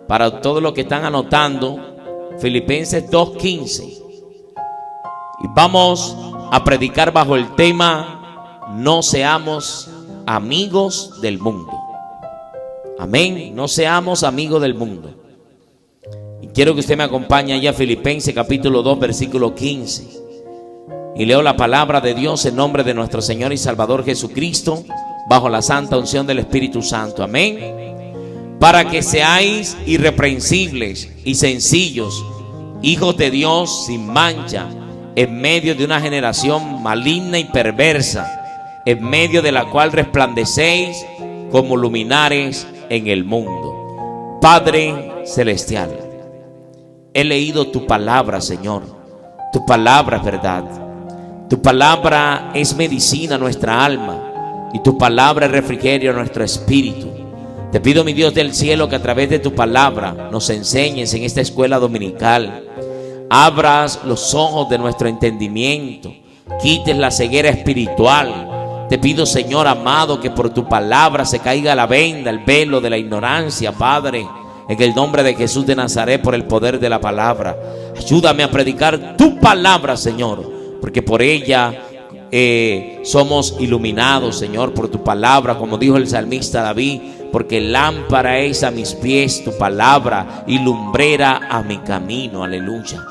Para todos los que están anotando, Filipenses 2:15. Y vamos a predicar bajo el tema: no seamos amigos del mundo. Amén. No seamos amigos del mundo. Y quiero que usted me acompañe allá a Filipenses capítulo 2 versículo 15. Y leo la palabra de Dios en nombre de nuestro Señor y Salvador Jesucristo, bajo la santa unción del Espíritu Santo. Amén. Para que seáis irreprensibles y sencillos, hijos de Dios sin mancha, en medio de una generación maligna y perversa, en medio de la cual resplandecéis como luminares en el mundo. Padre celestial, he leído tu palabra, Señor. Tu palabra es verdad. Tu palabra es medicina a nuestra alma, y tu palabra es refrigerio a nuestro espíritu. Te pido, mi Dios del cielo, que a través de tu palabra nos enseñes en esta escuela dominical. Abras los ojos de nuestro entendimiento, quites la ceguera espiritual. Te pido, Señor amado, que por tu palabra se caiga la venda, el velo de la ignorancia, Padre, en el nombre de Jesús de Nazaret, por el poder de la palabra. Ayúdame a predicar tu palabra, Señor, porque por ella somos iluminados, Señor, por tu palabra, como dijo el salmista David, porque lámpara es a mis pies tu palabra y lumbrera a mi camino. Aleluya.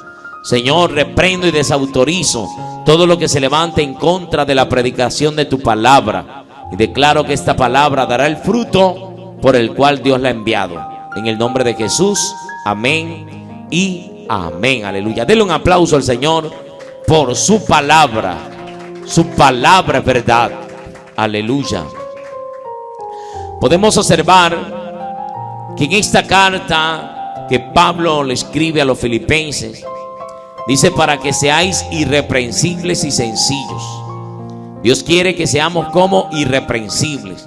Señor, reprendo y desautorizo todo lo que se levante en contra de la predicación de tu palabra, y declaro que esta palabra dará el fruto por el cual Dios la ha enviado. En el nombre de Jesús, amén y amén. Aleluya. Denle un aplauso al Señor por su palabra. Su palabra es verdad. Aleluya. Podemos observar que en esta carta que Pablo le escribe a los filipenses, dice: para que seáis irreprensibles y sencillos. Dios quiere que seamos como irreprensibles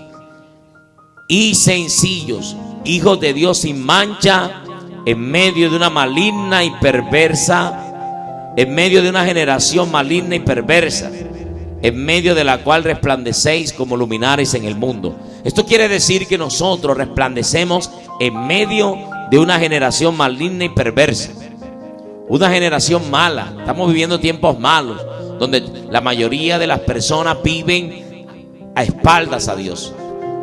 y sencillos, hijos de Dios sin mancha, en medio de una maligna y perversa, en medio de una generación maligna y perversa, en medio de la cual resplandecéis como luminares en el mundo. Esto quiere decir que nosotros resplandecemos en medio de una generación maligna y perversa, una generación mala. Estamos viviendo tiempos malos, donde la mayoría de las personas viven a espaldas a Dios,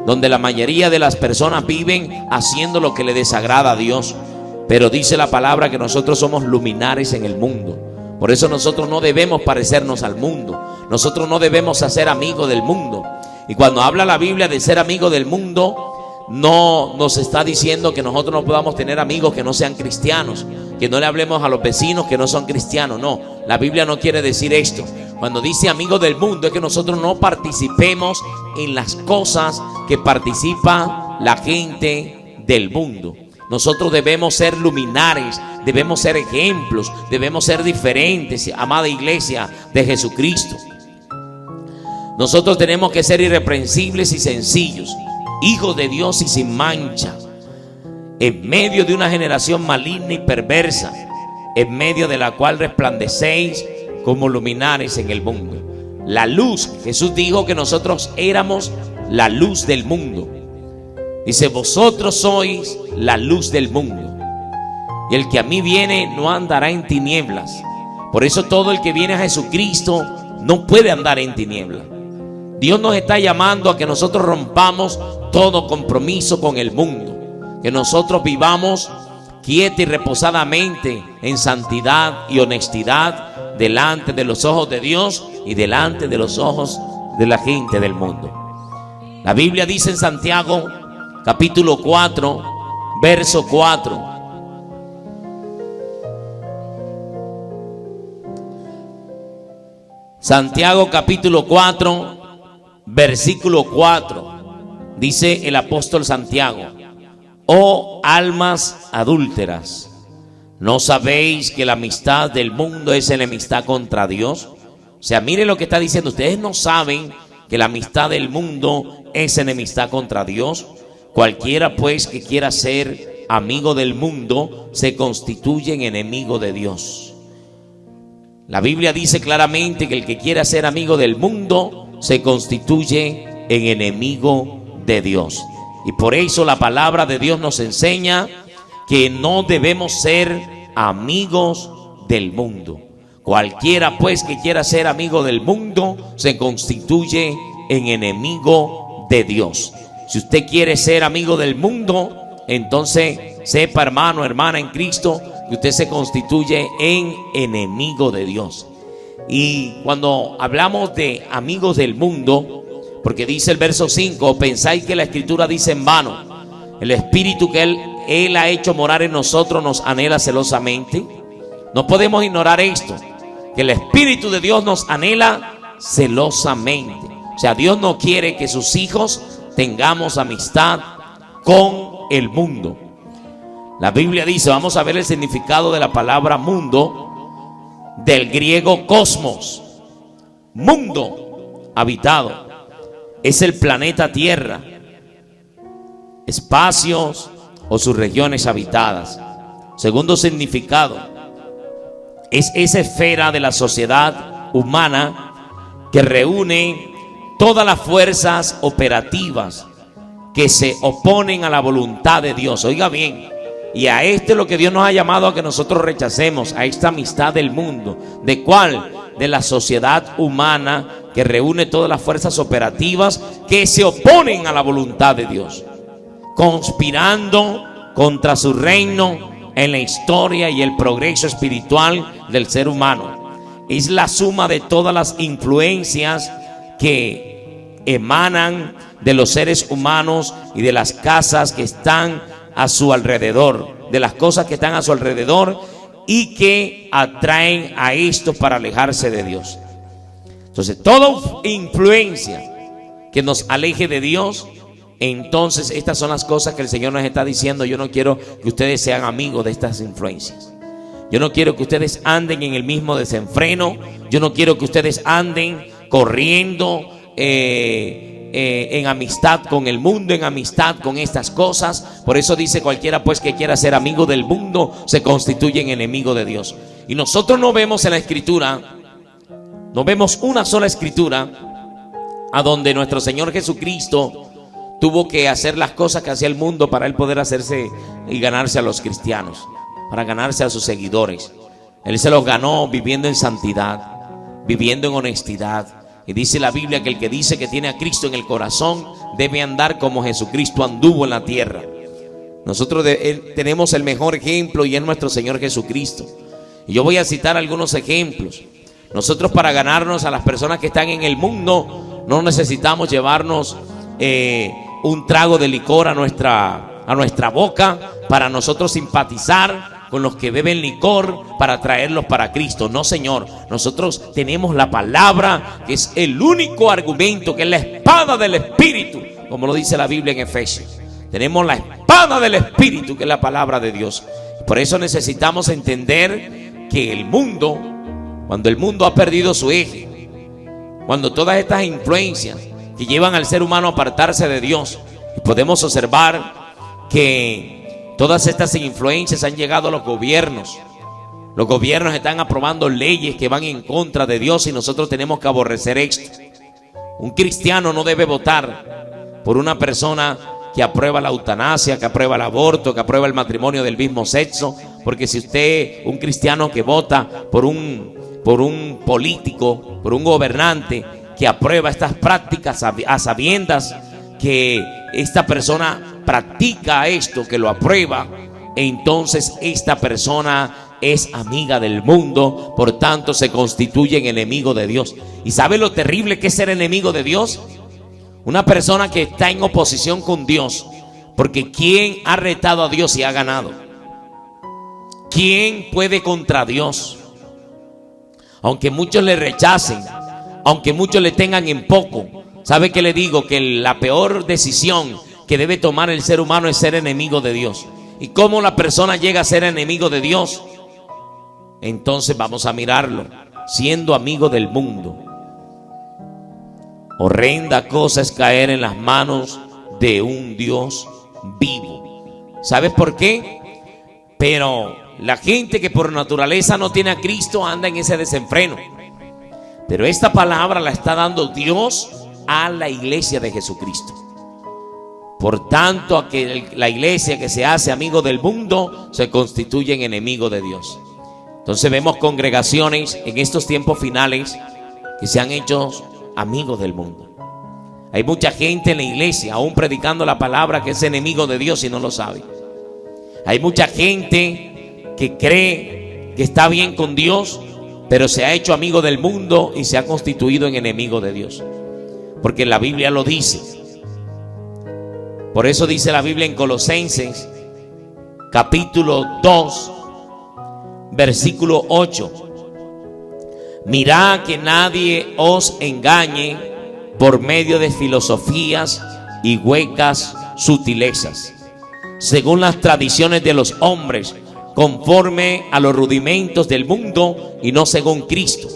donde la mayoría de las personas viven haciendo lo que le desagrada a Dios. Pero dice la palabra que nosotros somos luminares en el mundo. Por eso nosotros no debemos parecernos al mundo. Nosotros no debemos hacer amigos del mundo. Y cuando habla la Biblia de ser amigo del mundo, no nos está diciendo que nosotros no podamos tener amigos que no sean cristianos, que no le hablemos a los vecinos que no son cristianos. No, la Biblia no quiere decir esto. Cuando dice amigos del mundo, es que nosotros no participemos en las cosas que participa la gente del mundo. Nosotros debemos ser luminares, debemos ser ejemplos, debemos ser diferentes, amada iglesia de Jesucristo. Nosotros tenemos que ser irreprensibles y sencillos, hijos de Dios y sin mancha, en medio de una generación maligna y perversa, en medio de la cual resplandecéis como luminares en el mundo. La luz, Jesús dijo que nosotros éramos la luz del mundo. Dice: vosotros sois la luz del mundo, y el que a mí viene no andará en tinieblas. Por eso todo el que viene a Jesucristo no puede andar en tinieblas. Dios nos está llamando a que nosotros rompamos todo compromiso con el mundo, que nosotros vivamos quieta y reposadamente en santidad y honestidad delante de los ojos de Dios y delante de los ojos de la gente del mundo. La Biblia dice en Santiago capítulo 4 verso 4: Santiago capítulo 4 versículo 4, dice el apóstol Santiago: oh almas adúlteras, ¿no sabéis que la amistad del mundo es enemistad contra Dios? O sea, mire lo que está diciendo. Ustedes no saben que la amistad del mundo es enemistad contra Dios. Cualquiera pues que quiera ser amigo del mundo se constituye en enemigo de Dios. La Biblia dice claramente que el que quiera ser amigo del mundo se constituye en enemigo de Dios. Y por eso la palabra de Dios nos enseña que no debemos ser amigos del mundo. Cualquiera pues que quiera ser amigo del mundo se constituye en enemigo de Dios. Si usted quiere ser amigo del mundo, entonces sepa, hermano, hermana en Cristo, que usted se constituye en enemigo de Dios. Y cuando hablamos de amigos del mundo, porque dice el verso 5, pensáis que la escritura dice en vano, el espíritu que él ha hecho morar en nosotros nos anhela celosamente. No podemos ignorar esto, que el espíritu de Dios nos anhela celosamente. O sea, Dios no quiere que sus hijos tengamos amistad con el mundo. La Biblia dice, vamos a ver el significado de la palabra mundo, del griego cosmos. Mundo habitado es el planeta Tierra, espacios o sus regiones habitadas. Segundo significado, es esa esfera de la sociedad humana que reúne todas las fuerzas operativas que se oponen a la voluntad de Dios. Oiga bien, y a esto es lo que Dios nos ha llamado a que nosotros rechacemos, a esta amistad del mundo. ¿De cuál? De la sociedad humana que reúne todas las fuerzas operativas que se oponen a la voluntad de Dios, conspirando contra su reino en la historia y el progreso espiritual del ser humano. Es la suma de todas las influencias que emanan de los seres humanos y de las casas que están a su alrededor, de las cosas que están a su alrededor y que atraen a estos para alejarse de Dios. Entonces, toda influencia que nos aleje de Dios, entonces estas son las cosas que el Señor nos está diciendo. Yo no quiero que ustedes sean amigos de estas influencias. Yo no quiero que ustedes anden en el mismo desenfreno. Yo no quiero que ustedes anden corriendo en amistad con el mundo, en amistad con estas cosas. Por eso dice, cualquiera pues que quiera ser amigo del mundo se constituye en enemigo de Dios. Y nosotros no vemos en la escritura, no vemos una sola escritura a donde nuestro Señor Jesucristo tuvo que hacer las cosas que hacía el mundo para él poder hacerse y ganarse a los cristianos, para ganarse a sus seguidores. Él se los ganó viviendo en santidad, viviendo en honestidad. Y dice la Biblia que el que dice que tiene a Cristo en el corazón debe andar como Jesucristo anduvo en la tierra. Nosotros tenemos el mejor ejemplo y es nuestro Señor Jesucristo. Y yo voy a citar algunos ejemplos. Nosotros, para ganarnos a las personas que están en el mundo, no necesitamos llevarnos un trago de licor a nuestra boca para nosotros simpatizar con los que beben licor para traerlos para Cristo. No, Señor, nosotros tenemos la palabra, que es el único argumento, que es la espada del Espíritu, como lo dice la Biblia en Efesios. Tenemos la espada del Espíritu, que es la palabra de Dios. Por eso necesitamos entender que el mundo, cuando el mundo ha perdido su eje, cuando todas estas influencias que llevan al ser humano a apartarse de Dios, y podemos observar que todas estas influencias han llegado a los gobiernos. Los gobiernos están aprobando leyes que van en contra de Dios y nosotros tenemos que aborrecer esto. Un cristiano no debe votar por una persona que aprueba la eutanasia, que aprueba el aborto, que aprueba el matrimonio del mismo sexo, porque si usted, un cristiano que vota por un político, por un gobernante que aprueba estas prácticas a sabiendas que esta persona practica esto, que lo aprueba, entonces esta persona es amiga del mundo, por tanto se constituye en enemigo de Dios. ¿Y sabe lo terrible que es ser enemigo de Dios? Una persona que está en oposición con Dios, porque ¿quién ha retado a Dios y ha ganado? ¿Quién puede contra Dios? Aunque muchos le rechacen, aunque muchos le tengan en poco, ¿sabe qué le digo? Que la peor decisión que debe tomar el ser humano es ser enemigo de Dios. ¿Y cómo la persona llega a ser enemigo de Dios? Entonces vamos a mirarlo, siendo amigo del mundo. Horrenda cosa es caer en las manos de un Dios vivo. ¿Sabes por qué? Pero la gente que por naturaleza no tiene a Cristo anda en ese desenfreno. Pero esta palabra la está dando Dios a la iglesia de Jesucristo. Por tanto, la iglesia que se hace amigo del mundo se constituye en enemigo de Dios. Entonces vemos congregaciones en estos tiempos finales que se han hecho amigos del mundo. Hay mucha gente en la iglesia aún predicando la palabra que es enemigo de Dios y no lo sabe. Hay mucha gente que cree que está bien con Dios, pero se ha hecho amigo del mundo y se ha constituido en enemigo de Dios. Porque la Biblia lo dice. Por eso dice la Biblia en Colosenses capítulo 2 versículo 8: mirad que nadie os engañe por medio de filosofías y huecas sutilezas, según las tradiciones de los hombres, conforme a los rudimentos del mundo y no según Cristo.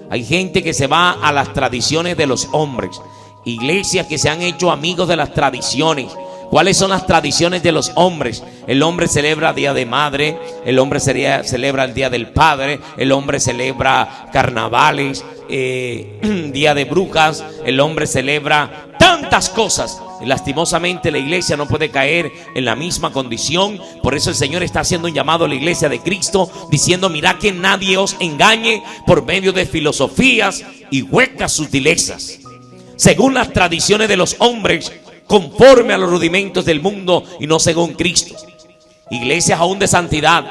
Hay gente que se va a las tradiciones de los hombres, iglesias que se han hecho amigos de las tradiciones. ¿Cuáles son las tradiciones de los hombres? El hombre celebra Día de Madre, el hombre celebra el Día del Padre, el hombre celebra carnavales, Día de Brujas, el hombre celebra tantas cosas. Y lastimosamente la iglesia no puede caer en la misma condición. Por eso el Señor está haciendo un llamado a la iglesia de Cristo, diciendo: mirad que nadie os engañe por medio de filosofías y huecas sutilezas, según las tradiciones de los hombres, conforme a los rudimentos del mundo y no según Cristo. Iglesias aún de santidad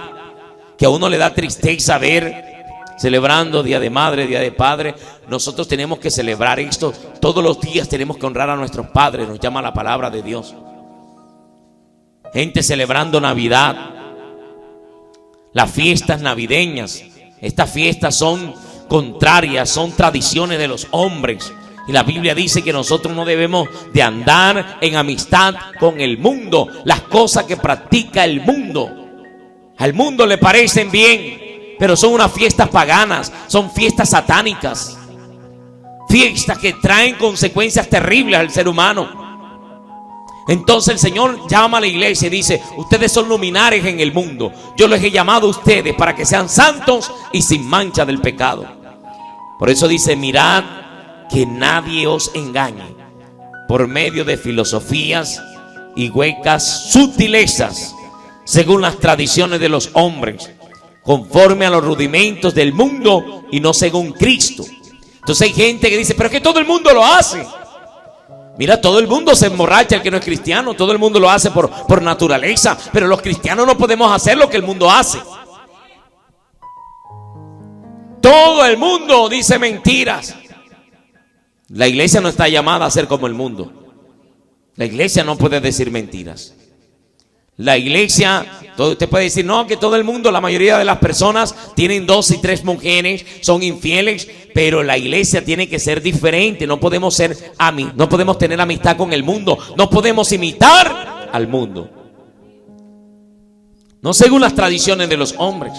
que a uno le da tristeza ver celebrando Día de Madre, Día de Padre. Nosotros tenemos que celebrar esto todos los días, tenemos que honrar a nuestros padres, nos llama la palabra de Dios. Gente celebrando Navidad, las fiestas navideñas. Estas fiestas son contrarias, son tradiciones de los hombres. Y la Biblia dice que nosotros no debemos de andar en amistad con el mundo, las cosas que practica el mundo. Al mundo le parecen bien, pero son unas fiestas paganas, son fiestas satánicas, fiestas que traen consecuencias terribles al ser humano. Entonces el Señor llama a la iglesia y dice: ustedes son luminares en el mundo, yo les he llamado a ustedes para que sean santos y sin mancha del pecado. Por eso dice: mirad que nadie os engañe por medio de filosofías y huecas sutilezas, según las tradiciones de los hombres, conforme a los rudimentos del mundo y no según Cristo. Entonces hay gente que dice: pero es que todo el mundo lo hace. Mira, todo el mundo se emborracha, el que no es cristiano, todo el mundo lo hace por naturaleza, pero los cristianos no podemos hacer lo que el mundo hace. Todo el mundo dice mentiras. La iglesia no está llamada a ser como el mundo. La iglesia no puede decir mentiras. La iglesia, usted puede decir: no, que todo el mundo, la mayoría de las personas tienen 2 y 3 mujeres, son infieles, pero la iglesia tiene que ser diferente. No podemos tener amistad con el mundo, no podemos imitar al mundo, no según las tradiciones de los hombres.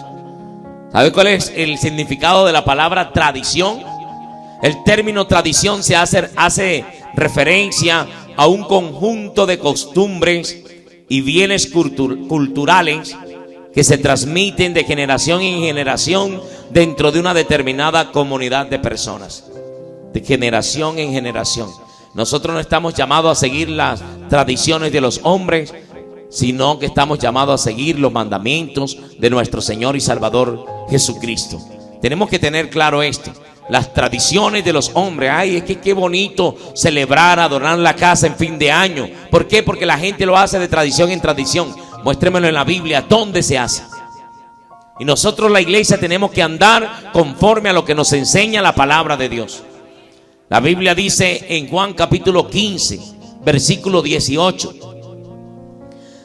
¿Sabe cuál es el significado de la palabra tradición? El término tradición se hace referencia a un conjunto de costumbres y bienes culturales que se transmiten de generación en generación dentro de una determinada comunidad de personas, de generación en generación. Nosotros no estamos llamados a seguir las tradiciones de los hombres, sino que estamos llamados a seguir los mandamientos de nuestro Señor y Salvador Jesucristo. Tenemos que tener claro esto. Las tradiciones de los hombres, ay, es que qué bonito celebrar, adornar la casa en fin de año. ¿Por qué? Porque la gente lo hace de tradición en tradición. Muéstremelo en la Biblia, ¿dónde se hace? Y nosotros, la iglesia, tenemos que andar conforme a lo que nos enseña la palabra de Dios. La Biblia dice en Juan capítulo 15, versículo 18: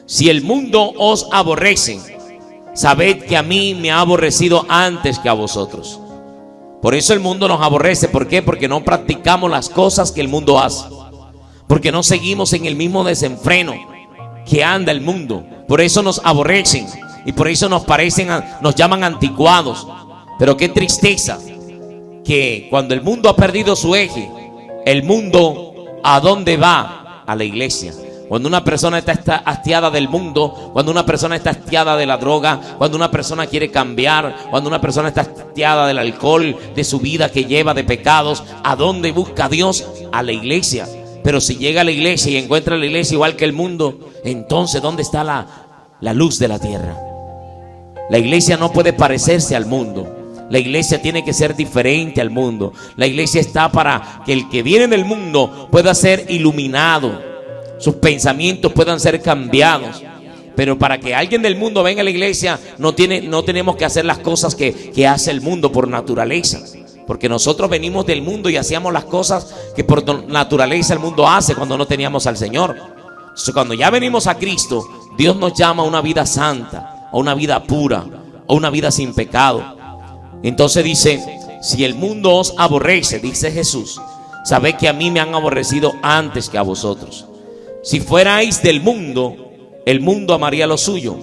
si el mundo os aborrece, sabed que a mí me ha aborrecido antes que a vosotros. Por eso el mundo nos aborrece. ¿Por qué? Porque no practicamos las cosas que el mundo hace, porque no seguimos en el mismo desenfreno que anda el mundo. Por eso nos aborrecen y por eso nos llaman anticuados. Pero qué tristeza que cuando el mundo ha perdido su eje, el mundo, ¿a dónde va? A la iglesia. Cuando una persona está hastiada del mundo, cuando una persona está hastiada de la droga, cuando una persona quiere cambiar, cuando una persona está hastiada del alcohol, de su vida que lleva de pecados, ¿a dónde busca Dios? A la iglesia. Pero si llega a la iglesia y encuentra la iglesia igual que el mundo, entonces ¿dónde está la luz de la tierra? La iglesia no puede parecerse al mundo. La iglesia tiene que ser diferente al mundo. La iglesia está para que el que viene del mundo pueda ser iluminado, sus pensamientos puedan ser cambiados. Pero para que alguien del mundo venga a la iglesia, no tenemos que hacer las cosas que hace el mundo por naturaleza. Porque nosotros venimos del mundo y hacíamos las cosas que por naturaleza el mundo hace cuando no teníamos al Señor. Entonces, cuando ya venimos a Cristo, Dios nos llama a una vida santa, a una vida pura, a una vida sin pecado. Entonces dice: si el mundo os aborrece, dice Jesús, sabed que a mí me han aborrecido antes que a vosotros. Si fuerais del mundo, el mundo amaría lo suyo.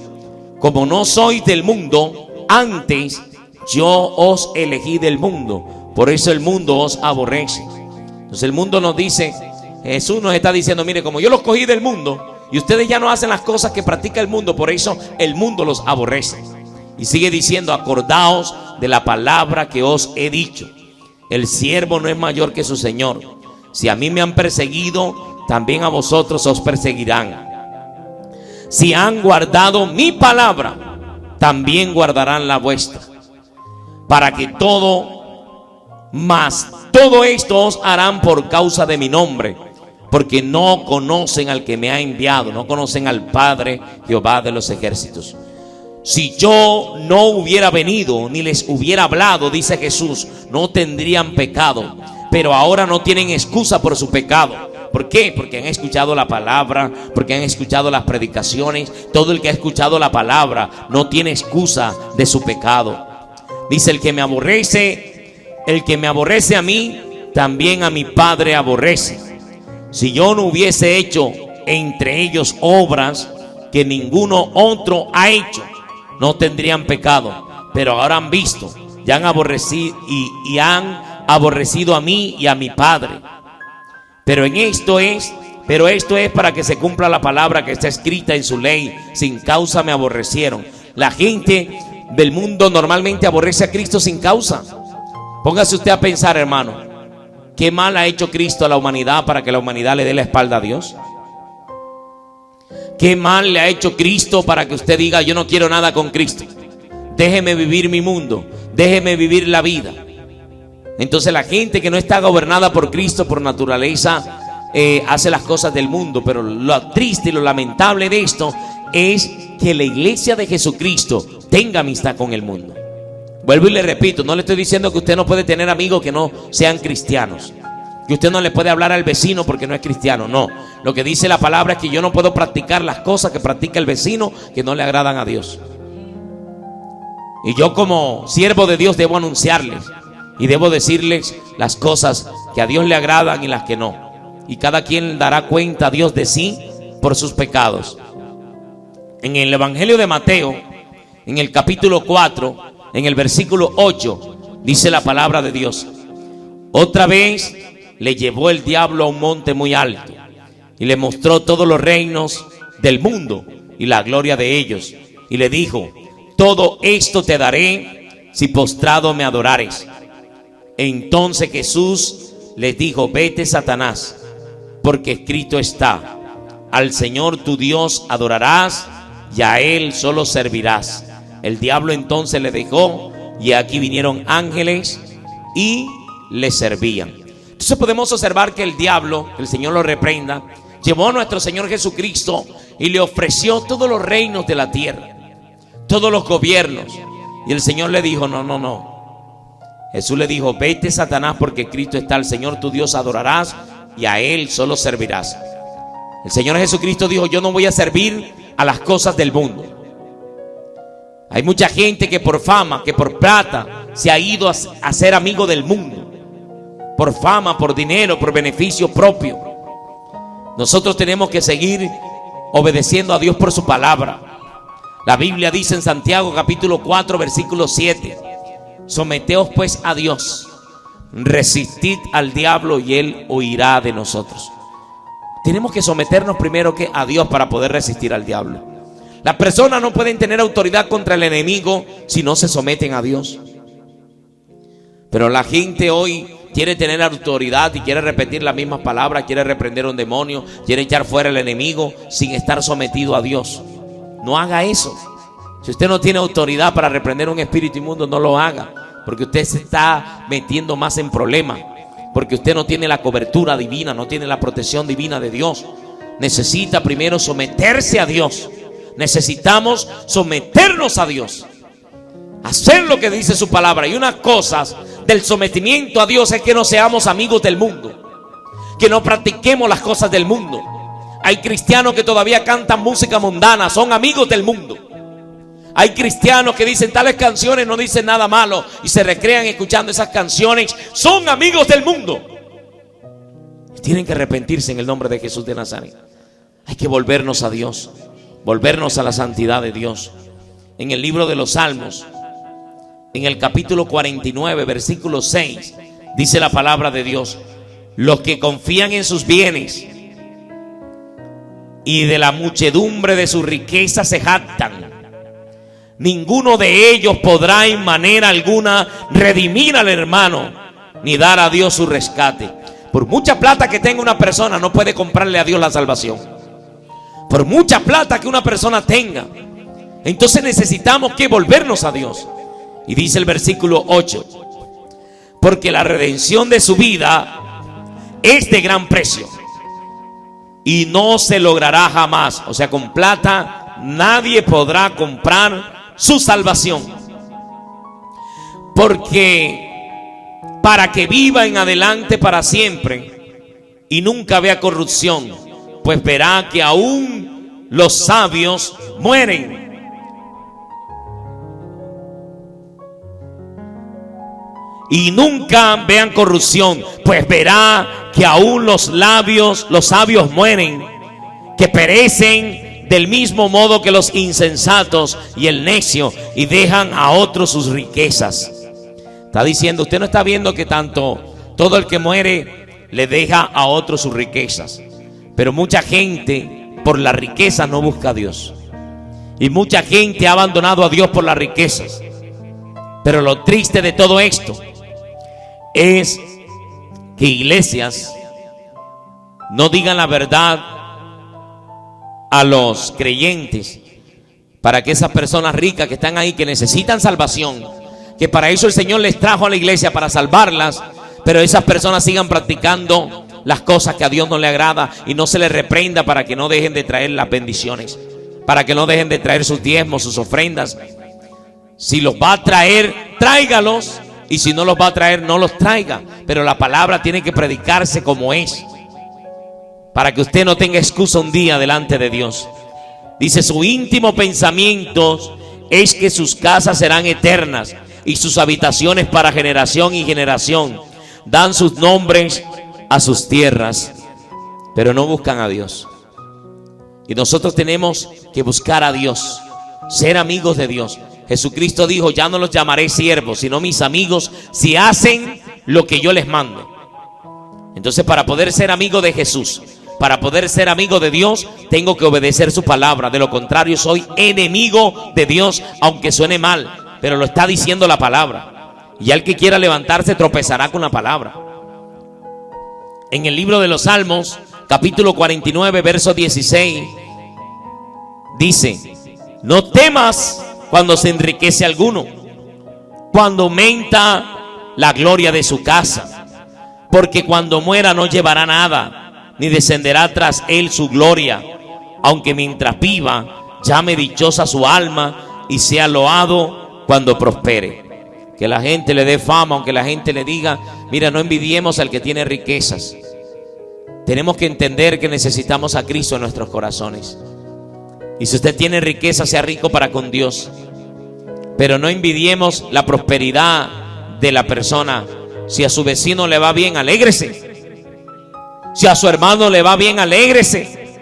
Como no sois del mundo, antes yo os elegí del mundo, por eso el mundo os aborrece. Entonces el mundo nos dice, Jesús nos está diciendo: mire, como yo los cogí del mundo y ustedes ya no hacen las cosas que practica el mundo, por eso el mundo los aborrece. Y sigue diciendo: acordaos de la palabra que os he dicho, el siervo no es mayor que su señor. Si a mí me han perseguido, también a vosotros os perseguirán. Si han guardado mi palabra, también guardarán la vuestra. Para que todo esto os harán por causa de mi nombre, porque no conocen al que me ha enviado, no conocen al Padre Jehová de los ejércitos. Si yo no hubiera venido ni les hubiera hablado, dice Jesús, no tendrían pecado. Pero ahora no tienen excusa por su pecado. ¿Por qué? Porque han escuchado la palabra, porque han escuchado las predicaciones. Todo el que ha escuchado la palabra no tiene excusa de su pecado. Dice: el que me aborrece a mí, también a mi Padre aborrece. Si yo no hubiese hecho entre ellos obras que ninguno otro ha hecho, no tendrían pecado. Pero ahora han visto, ya han aborrecido y han aborrecido a mí y a mi Padre. Pero esto es para que se cumpla la palabra que está escrita en su ley: sin causa me aborrecieron. La gente del mundo normalmente aborrece a Cristo sin causa. Póngase usted a pensar, hermano, ¿qué mal ha hecho Cristo a la humanidad para que la humanidad le dé la espalda a Dios? ¿Qué mal le ha hecho Cristo para que usted diga: yo no quiero nada con Cristo, déjeme vivir mi mundo, déjeme vivir la vida? Entonces la gente que no está gobernada por Cristo por naturaleza hace las cosas del mundo. Pero lo triste y lo lamentable de esto es que la iglesia de Jesucristo tenga amistad con el mundo. Vuelvo y le repito, no le estoy diciendo que usted no puede tener amigos que no sean cristianos, que usted no le puede hablar al vecino porque no es cristiano. No, lo que dice la palabra es que yo no puedo practicar las cosas que practica el vecino que no le agradan a Dios. Y yo, como siervo de Dios, debo anunciarles y debo decirles las cosas que a Dios le agradan y las que no. Y cada quien dará cuenta a Dios de sí por sus pecados. En el Evangelio de Mateo, en el capítulo 4, en el versículo 8, dice la palabra de Dios: otra vez le llevó el diablo a un monte muy alto y le mostró todos los reinos del mundo y la gloria de ellos. Y le dijo: todo esto te daré si postrado me adorares. Entonces Jesús les dijo: vete, Satanás, porque escrito está: al Señor tu Dios adorarás y a Él solo servirás. El diablo entonces le dejó, y aquí vinieron ángeles y le servían. Entonces podemos observar que el diablo, que el Señor lo reprenda, llevó a nuestro Señor Jesucristo y le ofreció todos los reinos de la tierra, todos los gobiernos. Y el Señor le dijo: no. Jesús le dijo: vete, Satanás, porque escrito está: al Señor tu Dios adorarás y a Él solo servirás. El Señor Jesucristo dijo: yo no voy a servir a las cosas del mundo. Hay mucha gente que por fama, que por plata, se ha ido a ser amigo del mundo. Por fama, por dinero, por beneficio propio. Nosotros tenemos que seguir obedeciendo a Dios por su palabra. La Biblia dice en Santiago capítulo 4 versículo 7: someteos pues a Dios, resistid al diablo y él huirá de nosotros. Tenemos que someternos primero que a Dios para poder resistir al diablo. Las personas no pueden tener autoridad contra el enemigo si no se someten a Dios. Pero la gente hoy quiere tener autoridad y quiere repetir las mismas palabras, quiere reprender a un demonio, quiere echar fuera al enemigo sin estar sometido a Dios. No haga eso. Si usted no tiene autoridad para reprender un espíritu inmundo, no lo haga, porque usted se está metiendo más en problemas, porque usted no tiene la cobertura divina, no tiene la protección divina de Dios. Necesita primero someterse a Dios. Necesitamos someternos a Dios, hacer lo que dice su palabra. Y una cosa del sometimiento a Dios es que no seamos amigos del mundo, que no practiquemos las cosas del mundo. Hay cristianos que todavía cantan música mundana, son amigos del mundo. Hay cristianos que dicen tales canciones, no dicen nada malo y se recrean escuchando esas canciones, son amigos del mundo. Tienen que arrepentirse en el nombre de Jesús de Nazaret. Hay que volvernos a Dios, volvernos a la santidad de Dios. En el libro de los Salmos, en el capítulo 49, versículo 6, dice la palabra de Dios: los que confían en sus bienes y de la muchedumbre de sus riquezas se jactan, ninguno de ellos podrá en manera alguna redimir al hermano, ni dar a Dios su rescate. Por mucha plata que tenga una persona, no puede comprarle a Dios la salvación. Por mucha plata que una persona tenga, entonces necesitamos que volvernos a Dios. Y dice el versículo 8: porque la redención de su vida es de gran precio y no se logrará jamás. O sea, con plata nadie podrá comprar su salvación. Porque para que viva en adelante para siempre y nunca vea corrupción, pues verá que aún los sabios mueren. Y nunca vean corrupción, pues verá que aún los sabios mueren, que perecen del mismo modo que los insensatos y el necio, y dejan a otros sus riquezas. Está diciendo, usted no está viendo que todo el que muere le deja a otros sus riquezas. Pero mucha gente por la riqueza no busca a Dios. Y mucha gente ha abandonado a Dios por las riquezas. Pero lo triste de todo esto es que iglesias no digan la verdad a los creyentes, para que esas personas ricas que están ahí, que necesitan salvación, que para eso el Señor les trajo a la iglesia, para salvarlas, pero esas personas sigan practicando las cosas que a Dios no le agrada, y no se les reprenda para que no dejen de traer las bendiciones, para que no dejen de traer sus diezmos, sus ofrendas. Si los va a traer, tráigalos, y si no los va a traer, no los traiga. Pero la palabra tiene que predicarse como es, para que usted no tenga excusa un día delante de Dios. Dice, su íntimo pensamiento es que sus casas serán eternas y sus habitaciones para generación y generación. Dan sus nombres a sus tierras, pero no buscan a Dios. Y nosotros tenemos que buscar a Dios, ser amigos de Dios. Jesucristo dijo, ya no los llamaré siervos, sino mis amigos, si hacen lo que yo les mando. Entonces, para poder ser amigo de Jesús, para poder ser amigo de Dios, tengo que obedecer su palabra. De lo contrario, soy enemigo de Dios, aunque suene mal, pero lo está diciendo la palabra. Y al que quiera levantarse tropezará con la palabra. En el libro de los Salmos, capítulo 49, verso 16, dice, no temas cuando se enriquece alguno, cuando aumenta la gloria de su casa, porque cuando muera no llevará nada, ni descenderá tras él su gloria, aunque mientras viva llame dichosa su alma y sea loado cuando prospere. Que la gente le dé fama, aunque la gente le diga, mira, no envidiemos al que tiene riquezas. Tenemos que entender que necesitamos a Cristo en nuestros corazones. Y si usted tiene riqueza, sea rico para con Dios. Pero no envidiemos la prosperidad de la persona. Si a su vecino le va bien, alégrese. Si a su hermano le va bien, alégrese.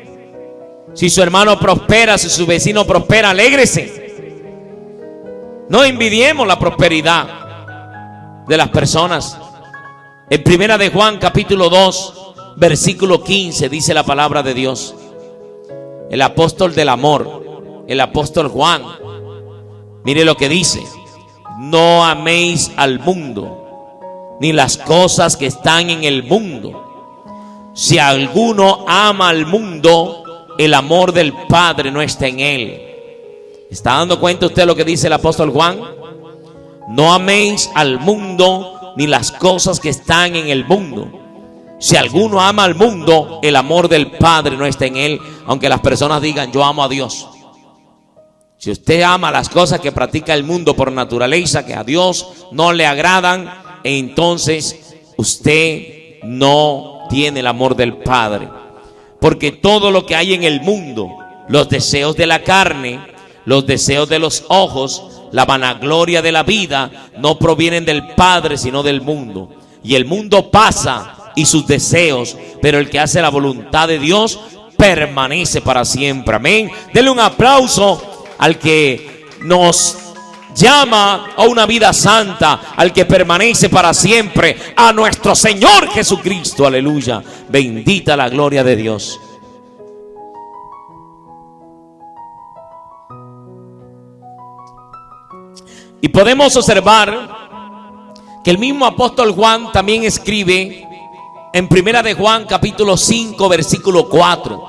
Si su hermano prospera, si su vecino prospera, alégrese. No envidiemos la prosperidad de las personas. En primera de Juan, capítulo 2, versículo 15, dice la palabra de Dios. El apóstol del amor, el apóstol Juan, mire lo que dice: no améis al mundo ni las cosas que están en el mundo. Si alguno ama al mundo, el amor del Padre no está en él. ¿Está dando cuenta usted lo que dice el apóstol Juan? No améis al mundo ni las cosas que están en el mundo. Si alguno ama al mundo, el amor del Padre no está en él. Aunque las personas digan, yo amo a Dios. Si usted ama las cosas que practica el mundo por naturaleza, que a Dios no le agradan, entonces usted no tiene el amor del Padre. Porque todo lo que hay en el mundo, los deseos de la carne, los deseos de los ojos, la vanagloria de la vida, no provienen del Padre sino del mundo. Y el mundo pasa y sus deseos, pero el que hace la voluntad de Dios permanece para siempre. Amén. Denle un aplauso al que nos llama a una vida santa, al que permanece para siempre, a nuestro Señor Jesucristo. Aleluya. Bendita la gloria de Dios. Y podemos observar que el mismo apóstol Juan también escribe en Primera de Juan capítulo 5 versículo 4.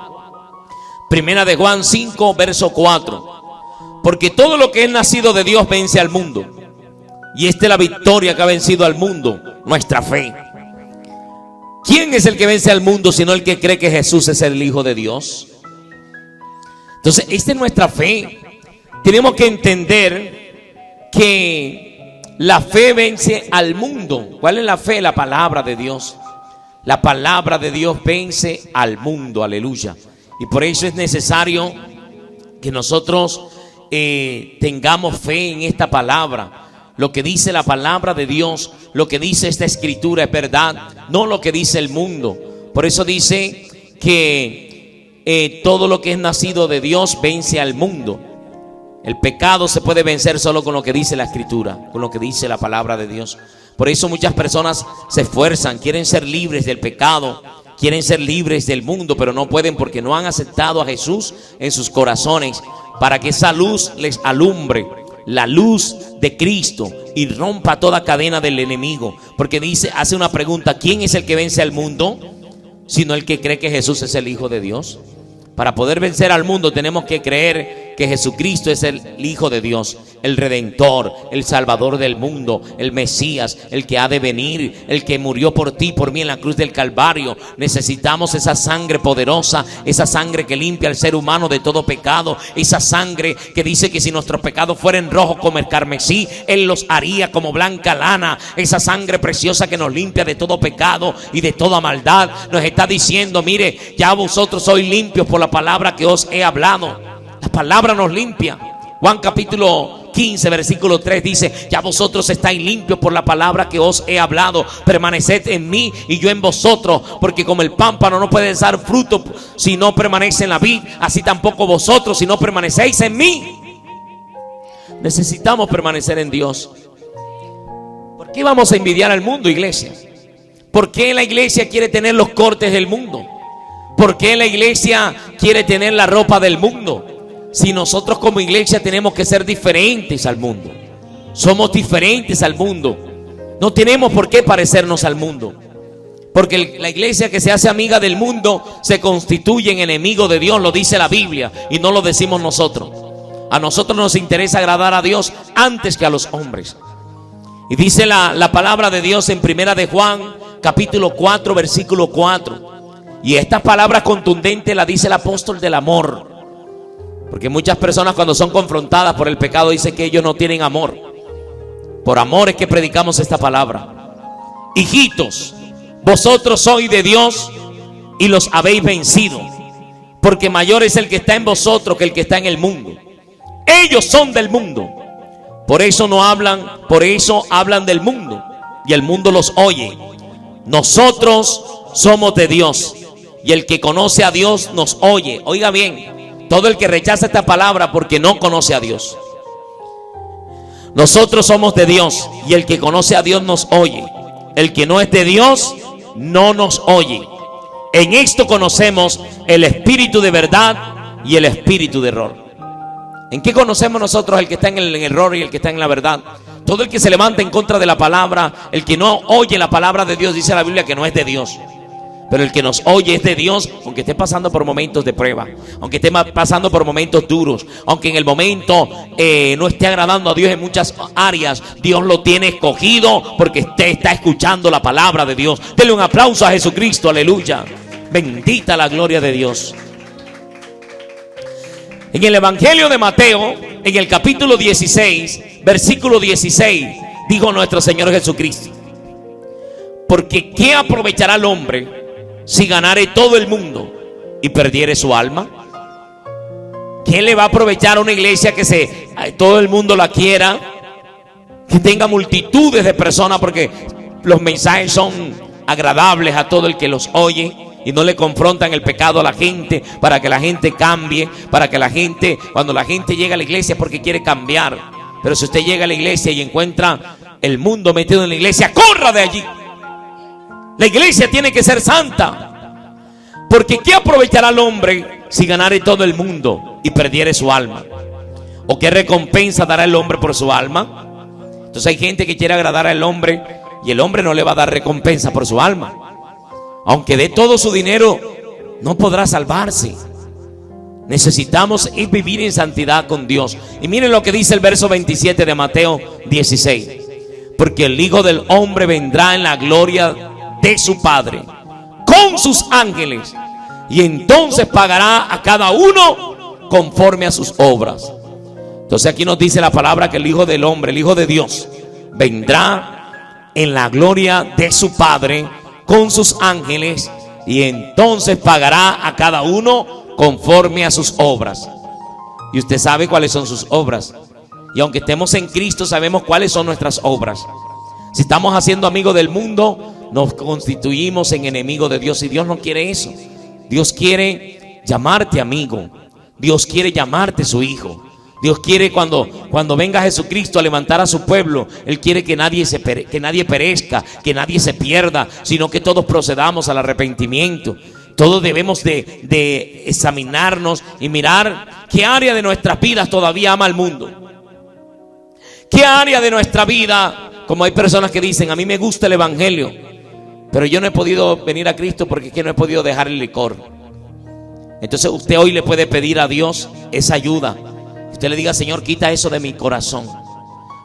Primera de Juan 5 verso 4. Porque todo lo que es nacido de Dios vence al mundo. Y esta es la victoria que ha vencido al mundo, nuestra fe. ¿Quién es el que vence al mundo sino el que cree que Jesús es el Hijo de Dios? Entonces, esta es nuestra fe. Tenemos que entender que la fe vence al mundo. ¿Cuál es la fe? La palabra de Dios. La palabra de Dios vence al mundo. Aleluya. Y por eso es necesario que nosotros tengamos fe en esta palabra. Lo que dice la palabra de Dios, lo que dice esta escritura es verdad, no lo que dice el mundo. Por eso dice que todo lo que es nacido de Dios vence al mundo. El pecado se puede vencer solo con lo que dice la escritura, con lo que dice la palabra de Dios. Por eso muchas personas se esfuerzan, quieren ser libres del pecado, quieren ser libres del mundo, pero no pueden porque no han aceptado a Jesús en sus corazones, para que esa luz les alumbre, la luz de Cristo, y rompa toda cadena del enemigo. Porque dice, hace una pregunta: ¿quién es el que vence al mundo? Sino el que cree que Jesús es el Hijo de Dios. Para poder vencer al mundo tenemos que creer que Jesucristo es el Hijo de Dios, el Redentor, el Salvador del mundo, el Mesías, el que ha de venir, el que murió por ti, por mí en la cruz del Calvario. Necesitamos esa sangre poderosa, esa sangre que limpia al ser humano de todo pecado, esa sangre que dice que si nuestros pecados fueran rojos como el carmesí, Él los haría como blanca lana. Esa sangre preciosa que nos limpia de todo pecado y de toda maldad. Nos está diciendo: mire, ya vosotros sois limpios por la palabra que os he hablado. La palabra nos limpia. Juan capítulo 15 versículo 3 dice: ya vosotros estáis limpios por la palabra que os he hablado. Permaneced en mí y yo en vosotros, porque como el pámpano no puede dar fruto si no permanece en la vid, así tampoco vosotros si no permanecéis en mí. Necesitamos permanecer en Dios. ¿Por qué vamos a envidiar al mundo, iglesia? ¿Por qué la iglesia quiere tener los cortes del mundo? ¿Por qué la iglesia quiere tener la ropa del mundo? Si nosotros como iglesia tenemos que ser diferentes al mundo. Somos diferentes al mundo. No tenemos por qué parecernos al mundo. Porque la iglesia que se hace amiga del mundo se constituye en enemigo de Dios. Lo dice la Biblia y no lo decimos nosotros. A nosotros nos interesa agradar a Dios antes que a los hombres. Y dice la palabra de Dios en Primera de Juan capítulo 4 versículo 4. Y esta palabra contundente la dice el apóstol del amor. Porque muchas personas cuando son confrontadas por el pecado dicen que ellos no tienen amor. Por amor es que predicamos esta palabra. Hijitos, vosotros sois de Dios y los habéis vencido, porque mayor es el que está en vosotros que el que está en el mundo. Ellos son del mundo, por eso hablan del mundo y el mundo los oye. Nosotros somos de Dios y el que conoce a Dios nos oye. Oiga bien, todo el que rechaza esta palabra porque no conoce a Dios. Nosotros somos de Dios y el que conoce a Dios nos oye. El que no es de Dios no nos oye. En esto conocemos el espíritu de verdad y el espíritu de error. ¿En qué conocemos nosotros el que está en el error y el que está en la verdad? Todo el que se levanta en contra de la palabra, el que no oye la palabra de Dios, dice la Biblia que no es de Dios. Pero el que nos oye es de Dios, aunque esté pasando por momentos de prueba, aunque esté pasando por momentos duros, aunque en el momento no esté agradando a Dios en muchas áreas. Dios lo tiene escogido porque usted está escuchando la palabra de Dios. Denle un aplauso a Jesucristo, aleluya. Bendita la gloria de Dios. En el Evangelio de Mateo, en el capítulo 16, versículo 16, dijo nuestro Señor Jesucristo: porque ¿qué aprovechará el hombre si ganare todo el mundo y perdiere su alma? ¿Qué le va a aprovechar a una iglesia que todo el mundo la quiera, que tenga multitudes de personas porque los mensajes son agradables a todo el que los oye y no le confrontan el pecado a la gente, para que la gente cambie, para que la gente, cuando la gente llega a la iglesia porque quiere cambiar? Pero si usted llega a la iglesia y encuentra el mundo metido en la iglesia, corra de allí. La iglesia tiene que ser santa. Porque ¿qué aprovechará el hombre si ganare todo el mundo y perdiere su alma? ¿O qué recompensa dará el hombre por su alma? Entonces hay gente que quiere agradar al hombre y el hombre no le va a dar recompensa por su alma. Aunque dé todo su dinero, no podrá salvarse. Necesitamos vivir en santidad con Dios. Y miren lo que dice el verso 27 de Mateo 16: porque el Hijo del Hombre vendrá en la gloria de su Padre con sus ángeles, y entonces pagará a cada uno conforme a sus obras. Entonces aquí nos dice la palabra que el Hijo del Hombre, el Hijo de Dios, vendrá en la gloria de su Padre con sus ángeles, y entonces pagará a cada uno conforme a sus obras. Y usted sabe cuáles son sus obras. Y aunque estemos en Cristo, sabemos cuáles son nuestras obras. Si estamos haciendo amigos del mundo, nos constituimos en enemigos de Dios, y Dios no quiere eso. Dios quiere llamarte amigo. Dios quiere llamarte su hijo. Dios quiere cuando venga Jesucristo a levantar a su pueblo, Él quiere que nadie perezca, que nadie se pierda, sino que todos procedamos al arrepentimiento. Todos debemos de examinarnos y mirar qué área de nuestras vidas todavía ama al mundo. ¿Qué área de nuestra vida? Como hay personas que dicen: a mí me gusta el evangelio, pero yo no he podido venir a Cristo porque es que no he podido dejar el licor. Entonces usted hoy le puede pedir a Dios esa ayuda. Usted le diga: Señor, quita eso de mi corazón.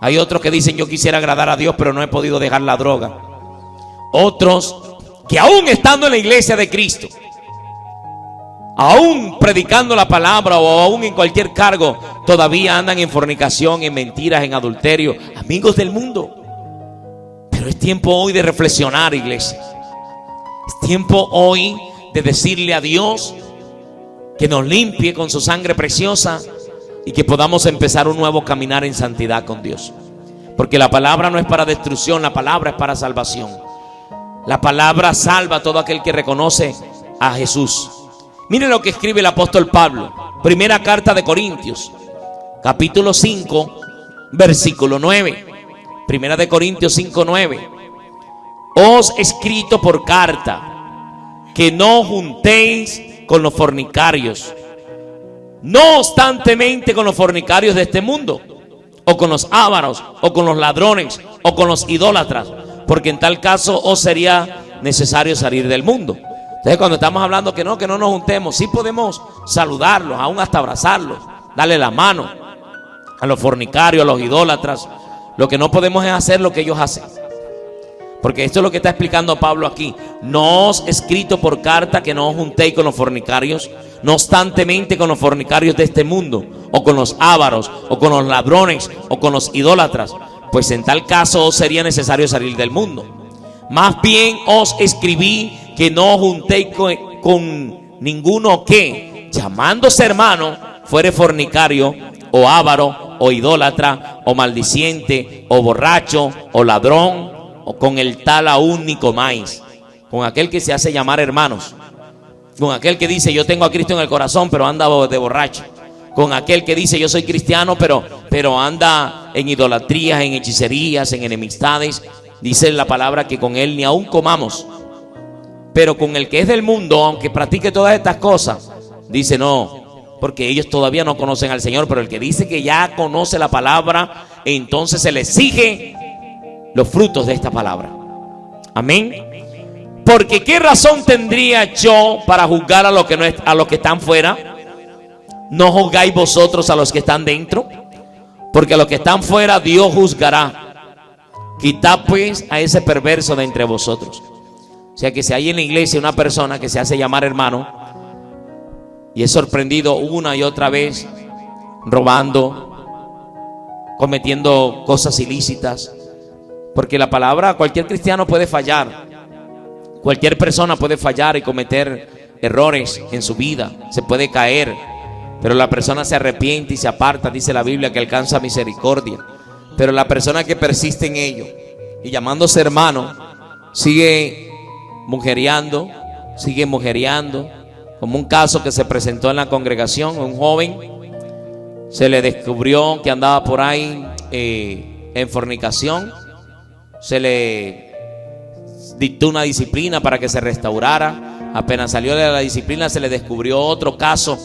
Hay otros que dicen: yo quisiera agradar a Dios, pero no he podido dejar la droga. Otros que aún estando en la iglesia de Cristo, aún predicando la palabra o aún en cualquier cargo, todavía andan en fornicación, en mentiras, en adulterio, amigos del mundo. Pero es tiempo hoy de reflexionar, iglesia. Es tiempo hoy de decirle a Dios que nos limpie con su sangre preciosa y que podamos empezar un nuevo caminar en santidad con Dios. Porque la palabra no es para destrucción, la palabra es para salvación. La palabra salva a todo aquel que reconoce a Jesús. Miren lo que escribe el apóstol Pablo, primera carta de Corintios, capítulo 5, versículo 9. Primera de Corintios 5, 9. Os he escrito por carta que no juntéis con los fornicarios, no obstantemente con los fornicarios de este mundo, o con los ávaros, o con los ladrones, o con los idólatras, porque en tal caso os sería necesario salir del mundo. Entonces, cuando estamos hablando que no nos juntemos, sí podemos saludarlos, aún hasta abrazarlos, darle la mano a los fornicarios, a los idólatras. Lo que no podemos es hacer lo que ellos hacen, porque esto es lo que está explicando Pablo aquí. No os he escrito por carta que no os juntéis con los fornicarios, no obstantemente con los fornicarios de este mundo, o con los ávaros, o con los ladrones, o con los idólatras, pues en tal caso os sería necesario salir del mundo. Más bien os escribí que no os juntéis con ninguno que, llamándose hermano, fuere fornicario, o avaro, o idólatra, o maldiciente, o borracho, o ladrón, o con el tal aún ni comáis. Con aquel que se hace llamar hermanos, con aquel que dice: yo tengo a Cristo en el corazón, pero anda de borracho. Con aquel que dice: yo soy cristiano, pero anda en idolatrías, en hechicerías, en enemistades. Dice la palabra que con él ni aún comamos. Pero con el que es del mundo, aunque practique todas estas cosas, dice: no, porque ellos todavía no conocen al Señor. Pero el que dice que ya conoce la palabra, entonces se le exige los frutos de esta palabra. Amén. Porque ¿qué razón tendría yo para juzgar a los que están fuera? ¿No juzgáis vosotros a los que están dentro? Porque a los que están fuera Dios juzgará. Quitad pues a ese perverso de entre vosotros. O sea que si hay en la iglesia una persona que se hace llamar hermano y es sorprendido una y otra vez robando, cometiendo cosas ilícitas, porque la palabra, cualquier cristiano puede fallar, cualquier persona puede fallar y cometer errores en su vida, se puede caer, pero la persona se arrepiente y se aparta, dice la Biblia, que alcanza misericordia. Pero la persona que persiste en ello y llamándose hermano sigue mujeriando, como un caso que se presentó en la congregación. Un joven se le descubrió que andaba por ahí en fornicación, se le dictó una disciplina para que se restaurara. Apenas salió de la disciplina se le descubrió otro caso.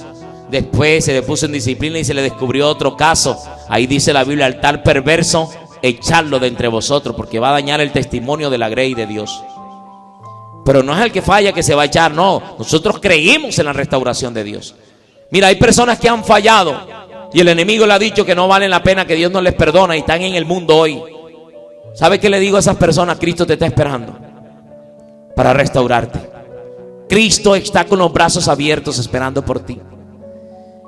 Después se le puso en disciplina y se le descubrió otro caso. Ahí dice la Biblia: al tal perverso echadlo de entre vosotros, porque va a dañar el testimonio de la grey de Dios. Pero no es el que falla que se va a echar, no. Nosotros creímos en la restauración de Dios. Mira, hay personas que han fallado y el enemigo le ha dicho que no valen la pena, que Dios no les perdona, y están en el mundo hoy. ¿Sabe qué le digo a esas personas? Cristo te está esperando para restaurarte. Cristo está con los brazos abiertos esperando por ti.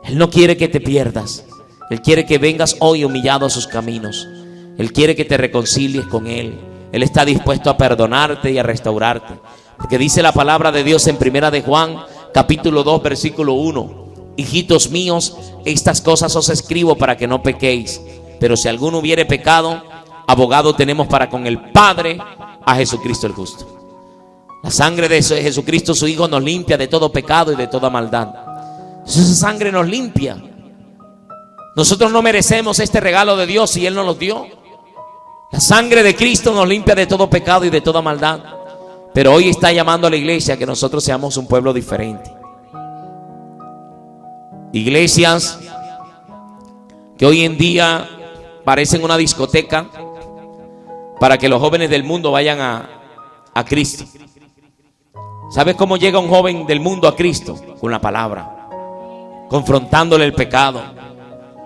Él no quiere que te pierdas. Él quiere que vengas hoy humillado a sus caminos. Él quiere que te reconcilies con Él. Él está dispuesto a perdonarte y a restaurarte. Porque dice la palabra de Dios en Primera de Juan, capítulo 2, versículo 1: hijitos míos, estas cosas os escribo para que no pequéis. Pero si alguno hubiere pecado, abogado tenemos para con el Padre, a Jesucristo el justo. La sangre de Jesucristo su Hijo nos limpia de todo pecado y de toda maldad. Esa sangre nos limpia. Nosotros no merecemos este regalo de Dios si Él nos lo dio. La sangre de Cristo nos limpia de todo pecado y de toda maldad. Pero hoy está llamando a la iglesia a que nosotros seamos un pueblo diferente. Iglesias que hoy en día parecen una discoteca para que los jóvenes del mundo vayan a Cristo. ¿Sabes cómo llega un joven del mundo a Cristo? Con la palabra, confrontándole el pecado,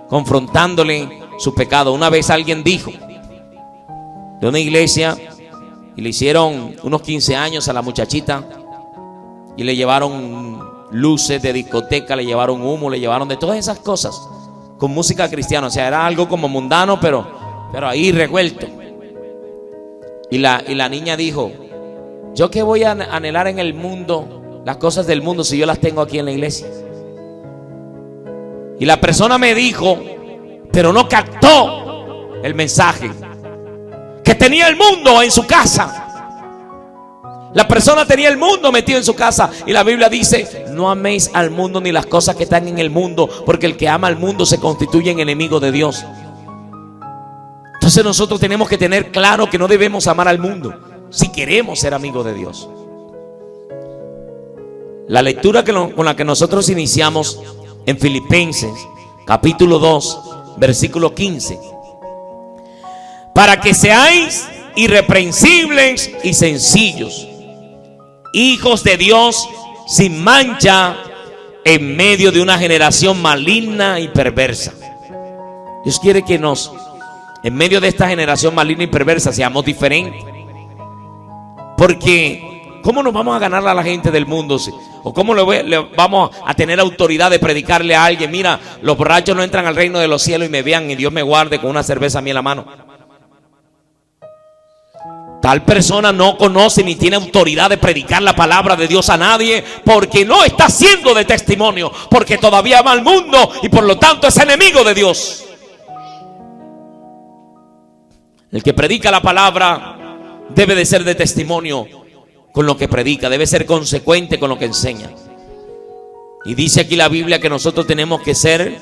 confrontándole su pecado. Una vez alguien dijo de una iglesia, y le hicieron unos 15 años a la muchachita y le llevaron luces de discoteca, le llevaron humo, le llevaron de todas esas cosas con música cristiana. O sea, era algo como mundano, pero ahí revuelto. Y la niña dijo: ¿yo qué voy a anhelar en el mundo, las cosas del mundo, si yo las tengo aquí en la iglesia? Y la persona me dijo, pero no captó el mensaje, que tenía el mundo en su casa. La persona tenía el mundo metido en su casa. Y la Biblia dice: no améis al mundo ni las cosas que están en el mundo, porque el que ama al mundo se constituye en enemigo de Dios. Entonces nosotros tenemos que tener claro que no debemos amar al mundo si queremos ser amigos de Dios. La lectura con la que nosotros iniciamos en Filipenses capítulo 2 versículo 15: para que seáis irreprensibles y sencillos, hijos de Dios sin mancha, en medio de una generación maligna y perversa. Dios quiere que en medio de esta generación maligna y perversa, seamos diferentes. Porque ¿cómo nos vamos a ganar a la gente del mundo? ¿O cómo le vamos a tener autoridad de predicarle a alguien: mira, los borrachos no entran al reino de los cielos, y me vean y Dios me guarde con una cerveza a mí en la mano? Tal persona no conoce ni tiene autoridad de predicar la palabra de Dios a nadie, porque no está siendo de testimonio, porque todavía ama al mundo y por lo tanto es enemigo de Dios. El que predica la palabra debe de ser de testimonio con lo que predica, debe ser consecuente con lo que enseña. Y dice aquí la Biblia que nosotros tenemos que ser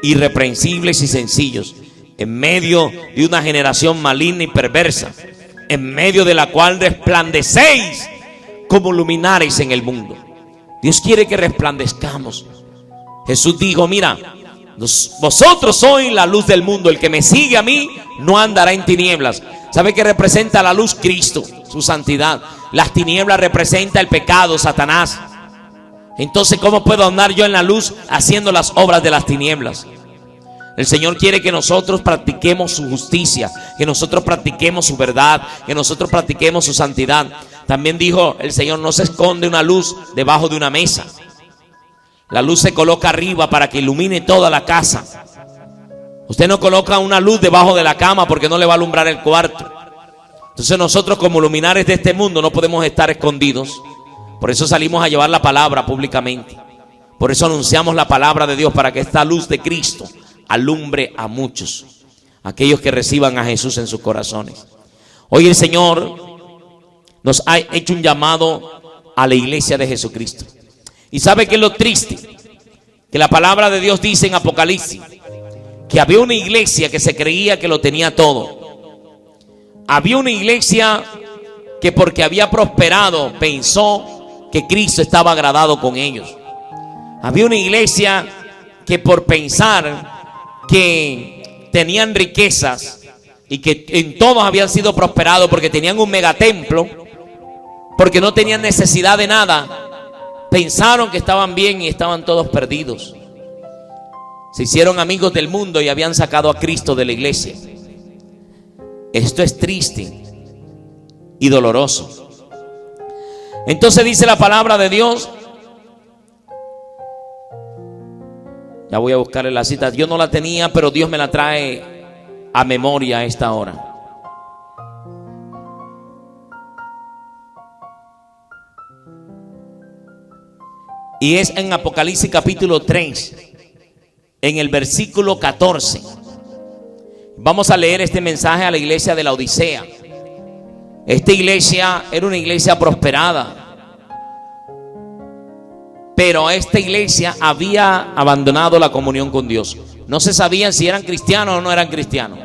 irreprensibles y sencillos en medio de una generación maligna y perversa, en medio de la cual resplandecéis como luminares en el mundo. Dios quiere que resplandezcamos. Jesús dijo, mira, vosotros sois la luz del mundo. El que me sigue a mí no andará en tinieblas. ¿Sabe qué representa la luz? Cristo, su santidad. Las tinieblas representa el pecado, Satanás. Entonces, ¿cómo puedo andar yo en la luz haciendo las obras de las tinieblas? El Señor quiere que nosotros practiquemos su justicia, que nosotros practiquemos su verdad, que nosotros practiquemos su santidad. También dijo el Señor, no se esconde una luz debajo de una mesa. La luz se coloca arriba para que ilumine toda la casa. Usted no coloca una luz debajo de la cama porque no le va a alumbrar el cuarto. Entonces nosotros como luminares de este mundo no podemos estar escondidos. Por eso salimos a llevar la palabra públicamente. Por eso anunciamos la palabra de Dios, para que esta luz de Cristo alumbre a muchos, aquellos que reciban a Jesús en sus corazones. Hoy el Señor nos ha hecho un llamado a la iglesia de Jesucristo. ¿Y sabe qué es lo triste? Que la palabra de Dios dice en Apocalipsis que había una iglesia que se creía que lo tenía todo. Había una iglesia que porque había prosperado pensó que Cristo estaba agradado con ellos. Había una iglesia que por pensar que tenían riquezas y que en todos habían sido prosperados porque tenían un megatemplo, porque no tenían necesidad de nada, pensaron que estaban bien y estaban todos perdidos. Se hicieron amigos del mundo y habían sacado a Cristo de la iglesia. Esto es triste y doloroso. Entonces dice la palabra de Dios, ya voy a buscarle la cita, yo no la tenía, pero Dios me la trae a memoria a esta hora. Y es en Apocalipsis capítulo 3, en el versículo 14. Vamos a leer este mensaje a la iglesia de la Odisea. Esta iglesia era una iglesia prosperada, pero esta iglesia había abandonado la comunión con Dios. No se sabían si eran cristianos o no eran cristianos.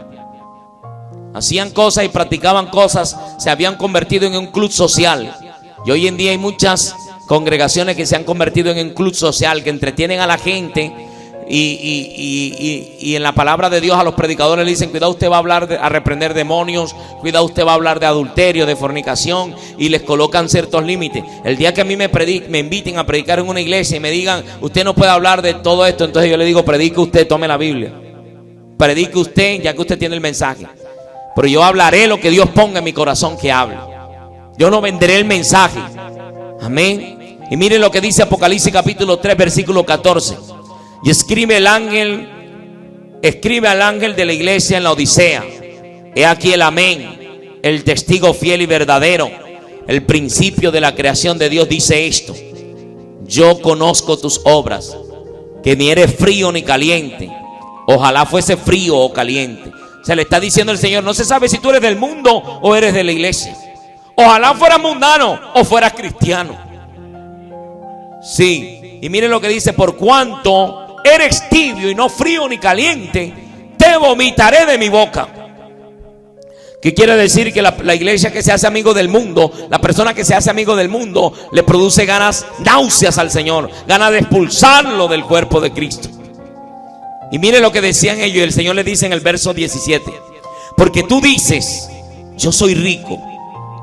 Hacían cosas y practicaban cosas, se habían convertido en un club social. Y hoy en día hay muchas congregaciones que se han convertido en un club social, que entretienen a la gente. Y en la palabra de Dios a los predicadores le dicen, cuidado, usted va a hablar a reprender demonios, cuidado, usted va a hablar de adulterio, de fornicación, y les colocan ciertos límites. El día que a mí me inviten a predicar en una iglesia y me digan, usted no puede hablar de todo esto, entonces yo le digo, predique usted, tome la Biblia, predique usted, ya que usted tiene el mensaje, pero yo hablaré lo que Dios ponga en mi corazón que hable. Yo no venderé el mensaje. Amén. Y miren lo que dice Apocalipsis capítulo 3 versículo 14. Y escribe al ángel de la iglesia en la Odisea: he aquí el amén, el testigo fiel y verdadero, el principio de la creación de Dios, dice esto: yo conozco tus obras, que ni eres frío ni caliente. Ojalá fuese frío o caliente. Se le está diciendo el Señor, no se sabe si tú eres del mundo o eres de la iglesia. Ojalá fueras mundano o fueras cristiano. Sí, y miren lo que dice: por cuanto eres tibio y no frío ni caliente, te vomitaré de mi boca. ¿Qué quiere decir? Que la iglesia que se hace amigo del mundo, la persona que se hace amigo del mundo, le produce náuseas al Señor, ganas de expulsarlo del cuerpo de Cristo. Y mire lo que decían ellos, y el Señor le dice en el verso 17: porque tú dices, yo soy rico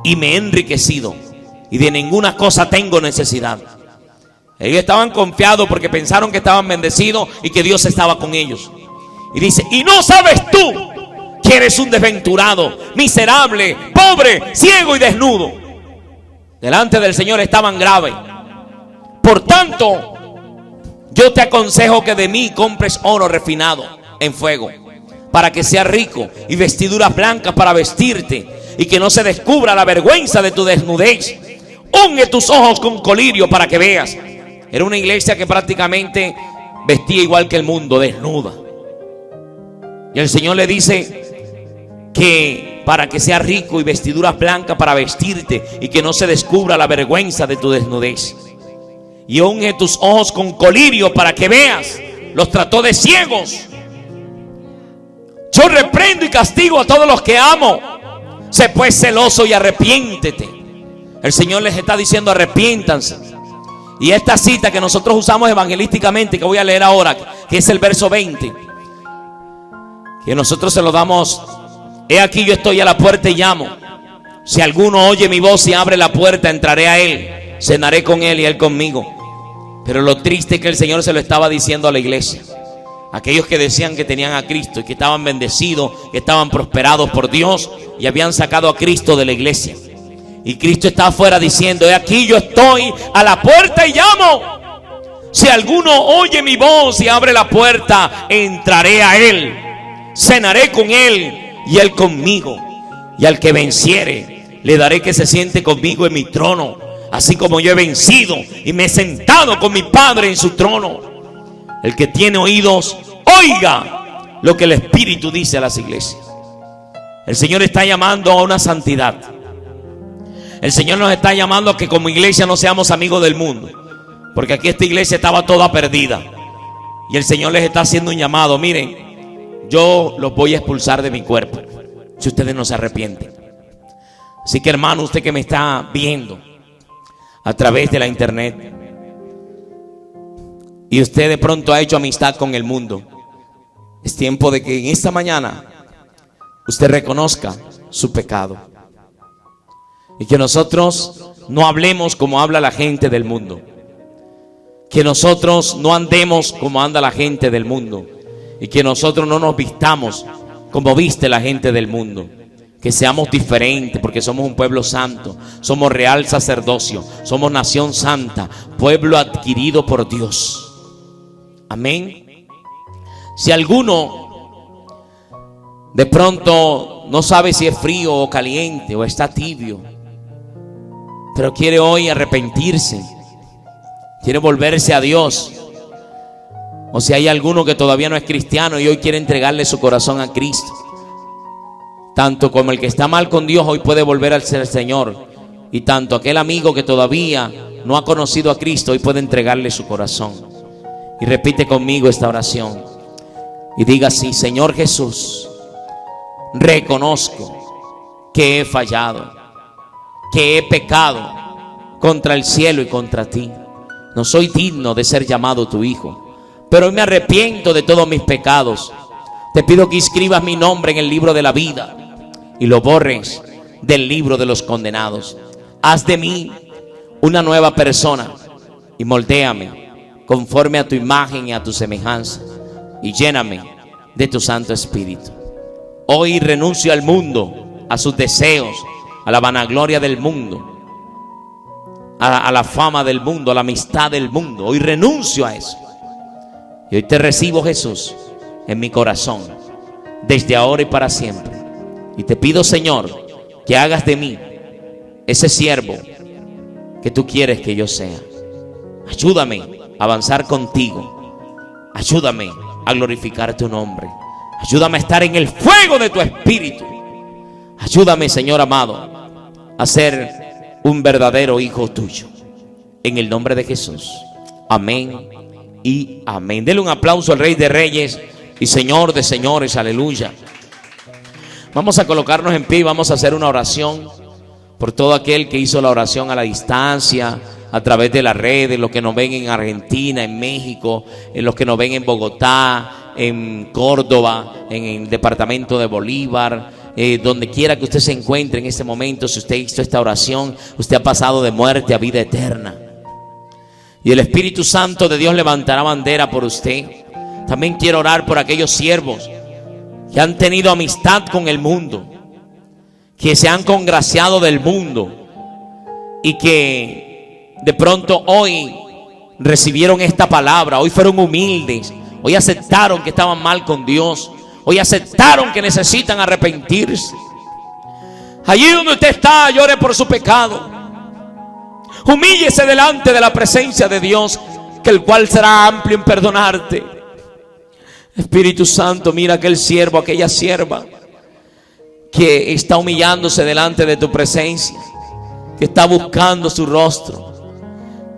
y me he enriquecido, y de ninguna cosa tengo necesidad. Ellos estaban confiados porque pensaron que estaban bendecidos y que Dios estaba con ellos. Y dice: y no sabes tú que eres un desventurado, miserable, pobre, ciego y desnudo. Delante del Señor estaban graves. Por tanto, yo te aconsejo que de mí compres oro refinado en fuego, para que seas rico, y vestiduras blancas para vestirte, y que no se descubra la vergüenza de tu desnudez. Unge tus ojos con colirio para que veas. Era una iglesia que prácticamente vestía igual que el mundo, desnuda. Y el Señor le dice que para que seas rico y vestiduras blancas para vestirte, y que no se descubra la vergüenza de tu desnudez. Y unge tus ojos con colirio para que veas. Los trató de ciegos. Yo reprendo y castigo a todos los que amo. Sé pues celoso y arrepiéntete. El Señor les está diciendo: arrepiéntanse. Y esta cita que nosotros usamos evangelísticamente, que voy a leer ahora, que es el verso 20, que nosotros se lo damos: he aquí yo estoy a la puerta y llamo. Si alguno oye mi voz y abre la puerta, entraré a él, cenaré con él y él conmigo. Pero lo triste es que el Señor se lo estaba diciendo a la iglesia. Aquellos que decían que tenían a Cristo y que estaban bendecidos, que estaban prosperados por Dios y habían sacado a Cristo de la iglesia. Y Cristo está afuera diciendo: he aquí yo estoy a la puerta y llamo. Si alguno oye mi voz y abre la puerta, entraré a él, cenaré con él y él conmigo. Y al que venciere, le daré que se siente conmigo en mi trono, así como yo he vencido y me he sentado con mi Padre en su trono. El que tiene oídos, oiga lo que el Espíritu dice a las iglesias. El Señor está llamando a una santidad. El Señor nos está llamando a que como iglesia no seamos amigos del mundo, porque aquí esta iglesia estaba toda perdida. Y el Señor les está haciendo un llamado: miren, yo los voy a expulsar de mi cuerpo si ustedes no se arrepienten. Así que, hermano, usted que me está viendo a través de la internet, y usted de pronto ha hecho amistad con el mundo, es tiempo de que en esta mañana usted reconozca su pecado, y que nosotros no hablemos como habla la gente del mundo, que nosotros no andemos como anda la gente del mundo, y que nosotros no nos vistamos como viste la gente del mundo. Que seamos diferentes, porque somos un pueblo santo, somos real sacerdocio, somos nación santa, pueblo adquirido por Dios. Amén. Si alguno de pronto no sabe si es frío o caliente o está tibio, pero quiere hoy arrepentirse, quiere volverse a Dios, o si hay alguno que todavía no es cristiano y hoy quiere entregarle su corazón a Cristo, tanto como el que está mal con Dios hoy puede volver al Señor, y tanto aquel amigo que todavía no ha conocido a Cristo hoy puede entregarle su corazón. Y repite conmigo esta oración y diga así: Señor Jesús, reconozco que he fallado, que he pecado contra el cielo y contra ti. No soy digno de ser llamado tu hijo, pero hoy me arrepiento de todos mis pecados. Te pido que inscribas mi nombre en el libro de la vida y lo borres del libro de los condenados. Haz de mí una nueva persona y moldéame conforme a tu imagen y a tu semejanza, y lléname de tu Santo Espíritu. Hoy renuncio al mundo, a sus deseos, a la vanagloria del mundo, a la fama del mundo, a la amistad del mundo. Hoy renuncio a eso. Y hoy te recibo, Jesús, en mi corazón, desde ahora y para siempre. Y te pido, Señor, que hagas de mí ese siervo que tú quieres que yo sea. Ayúdame a avanzar contigo. Ayúdame a glorificar tu nombre. Ayúdame a estar en el fuego de tu Espíritu. Ayúdame, Señor amado, a ser un verdadero hijo tuyo. En el nombre de Jesús. Amén y amén. Denle un aplauso al Rey de Reyes y Señor de señores. Aleluya. Vamos a colocarnos en pie y vamos a hacer una oración por todo aquel que hizo la oración a la distancia, a través de las redes, los que nos ven en Argentina, en México, los que nos ven en Bogotá, en Córdoba, en el departamento de Bolívar, donde quiera que usted se encuentre en este momento. Si usted hizo esta oración, usted ha pasado de muerte a vida eterna, y el Espíritu Santo de Dios levantará bandera por usted. También quiero orar por aquellos siervos que han tenido amistad con el mundo, que se han congraciado del mundo y que de pronto hoy recibieron esta palabra, hoy fueron humildes, hoy aceptaron que estaban mal con Dios, hoy aceptaron que necesitan arrepentirse. Allí donde usted está, llore por su pecado, humíllese delante de la presencia de Dios, que el cual será amplio en perdonarte. Espíritu Santo, mira aquel siervo, aquella sierva que está humillándose delante de tu presencia, que está buscando su rostro,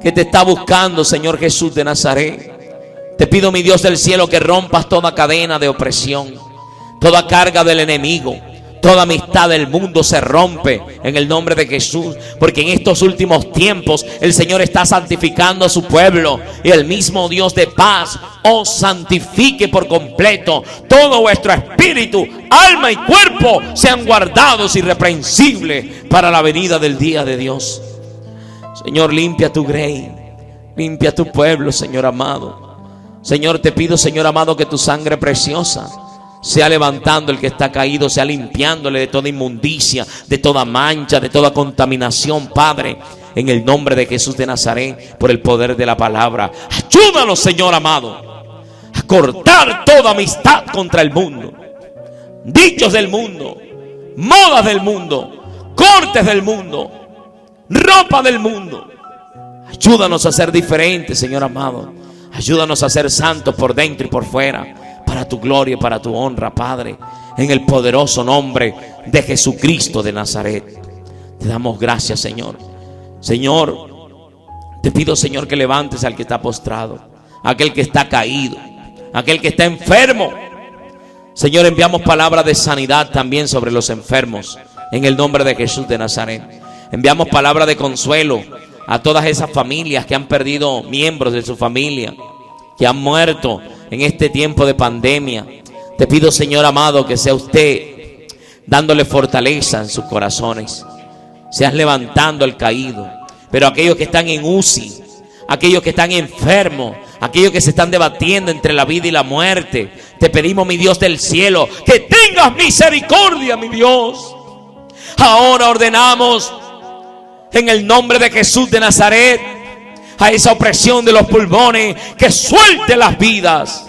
que te está buscando, Señor Jesús de Nazaret. Te pido, mi Dios del cielo, que rompas toda cadena de opresión, toda carga del enemigo, Toda amistad del mundo se rompe en el nombre de Jesús, porque en estos últimos tiempos el Señor está santificando a su pueblo, y el mismo Dios de paz os santifique por completo. Todo vuestro espíritu, alma y cuerpo sean guardados irreprensibles para la venida del día de Dios. Señor, limpia tu grey, limpia tu pueblo, Señor amado. Señor, te pido, Señor amado, que tu sangre preciosa sea levantando el que está caído, sea limpiándole de toda inmundicia, de toda mancha, de toda contaminación, Padre, en el nombre de Jesús de Nazaret, por el poder de la palabra. Ayúdanos, Señor amado, a cortar toda amistad contra el mundo, dichos del mundo, modas del mundo, cortes del mundo, ropa del mundo. Ayúdanos a ser diferentes, Señor amado. Ayúdanos a ser santos por dentro y por fuera, para tu gloria y para tu honra, Padre, en el poderoso nombre de Jesucristo de Nazaret. Te damos gracias, Señor. Señor, te pido, Señor, que levantes al que está postrado, aquel que está caído, aquel que está enfermo. Señor, enviamos palabra de sanidad también sobre los enfermos, en el nombre de Jesús de Nazaret. Enviamos palabra de consuelo a todas esas familias que han perdido miembros de su familia, que han muerto en este tiempo de pandemia. Te pido, Señor amado, que sea usted dándole fortaleza en sus corazones, seas levantando al caído. Pero aquellos que están en UCI, aquellos que están enfermos, aquellos que se están debatiendo entre la vida y la muerte, te pedimos, mi Dios del cielo, que tengas misericordia, mi Dios. Ahora ordenamos en el nombre de Jesús de Nazaret a esa opresión de los pulmones, que suelte las vidas.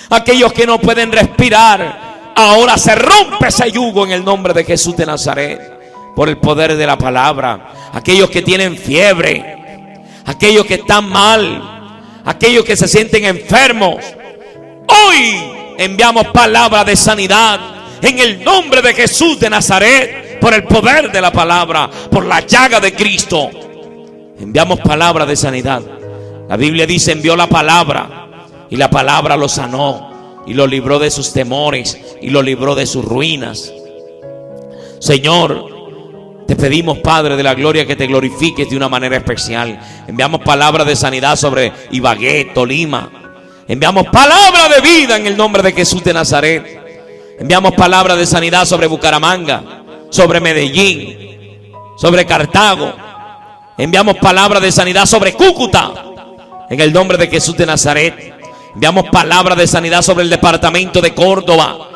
Aquellos que no pueden respirar, ahora se rompe ese yugo en el nombre de Jesús de Nazaret, por el poder de la palabra. Aquellos que tienen fiebre, aquellos que están mal, aquellos que se sienten enfermos, hoy enviamos palabra de sanidad en el nombre de Jesús de Nazaret, por el poder de la palabra, por la llaga de Cristo. Enviamos palabra de sanidad. La Biblia dice: envió la palabra, y la palabra lo sanó, y lo libró de sus temores, y lo libró de sus ruinas. Señor, te pedimos, Padre de la gloria, que te glorifiques de una manera especial. Enviamos palabra de sanidad sobre Ibagué, Tolima. Enviamos palabra de vida en el nombre de Jesús de Nazaret. Enviamos palabra de sanidad sobre Bucaramanga, sobre Medellín, sobre Cartago. Enviamos palabra de sanidad sobre Cúcuta, en el nombre de Jesús de Nazaret. Enviamos palabra de sanidad sobre el departamento de Córdoba.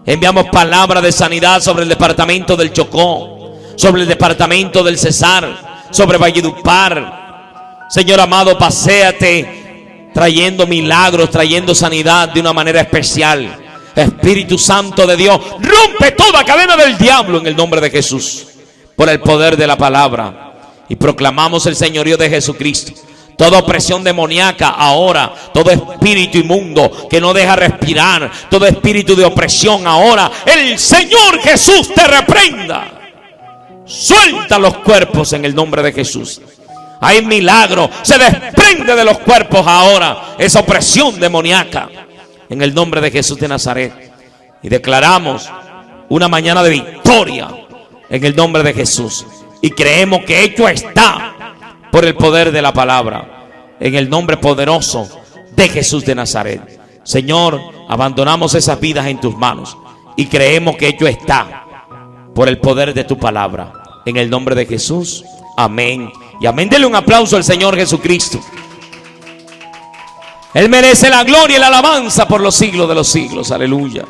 Enviamos palabra de sanidad sobre el departamento del Chocó, sobre el departamento del Cesar, sobre Valledupar. Señor amado, paséate trayendo milagros, trayendo sanidad de una manera especial. Espíritu Santo de Dios, rompe toda cadena del diablo en el nombre de Jesús, por el poder de la palabra. Y proclamamos el señorío de Jesucristo. Toda opresión demoníaca ahora, todo espíritu inmundo que no deja respirar, todo espíritu de opresión ahora, el Señor Jesús te reprenda. Suelta los cuerpos en el nombre de Jesús. Hay milagro, se desprende de los cuerpos ahora esa opresión demoníaca, en el nombre de Jesús de Nazaret. Y declaramos una mañana de victoria en el nombre de Jesús. Y creemos que hecho está, por el poder de la palabra, en el nombre poderoso de Jesús de Nazaret. Señor, abandonamos esas vidas en tus manos y creemos que hecho está, por el poder de tu palabra, en el nombre de Jesús. Amén y amén. Denle un aplauso al Señor Jesucristo. Él merece la gloria y la alabanza por los siglos de los siglos. Aleluya.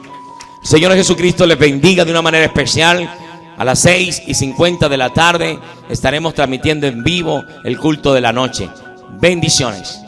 El Señor Jesucristo les bendiga de una manera especial. A las 6:50 de la tarde estaremos transmitiendo en vivo el culto de la noche. Bendiciones.